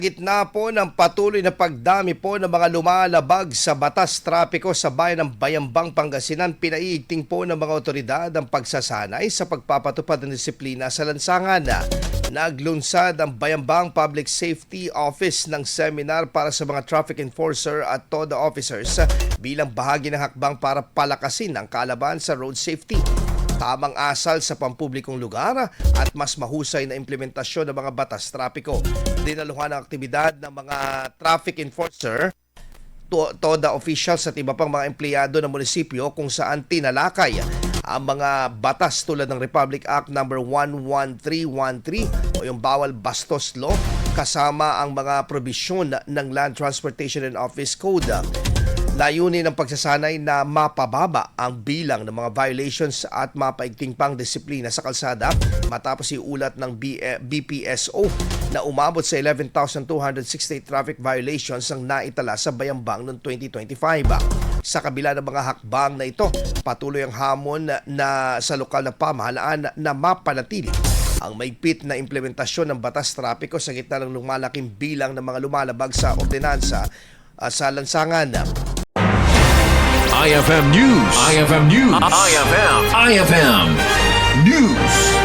Gitna po ng patuloy na pagdami po ng mga lumalabag sa batas trapiko sa bayan ng Bayambang, Pangasinan, pinaiigting po ng mga otoridad ang pagsasanay sa pagpapatupad ng disiplina sa lansangan. Naglunsad ang Bayambang Public Safety Office ng seminar para sa mga traffic enforcer at TODA officers bilang bahagi ng hakbang para palakasin ang kaalaban sa road safety. Tamang asal sa pampublikong lugar at mas mahusay na implementasyon ng mga batas trapiko. Dinaluhan ang aktibidad ng mga traffic enforcer, TODA officials at iba pang mga empleyado ng munisipyo kung saan tinalakay ang mga batas tulad ng Republic Act No. 11313 o yung Bawal Bastos Law kasama ang mga probisyon ng Land Transportation and Office Code. Layunin ng pagsasanay na mapababa ang bilang ng mga violations at mapaigting pang disiplina sa kalsada matapos iulat ng BPSO na umabot sa 11,268 traffic violations ang naitala sa Bayambang noong 2025. Sa kabila ng mga hakbang na ito, patuloy ang hamon na sa lokal na pamahalaan na mapanatili ang maigpit na implementasyon ng batas trapiko sa gitna ng lumalaking bilang ng mga lumalabag sa ordinansa sa lansangan. IFM News. IFM News. IFM News.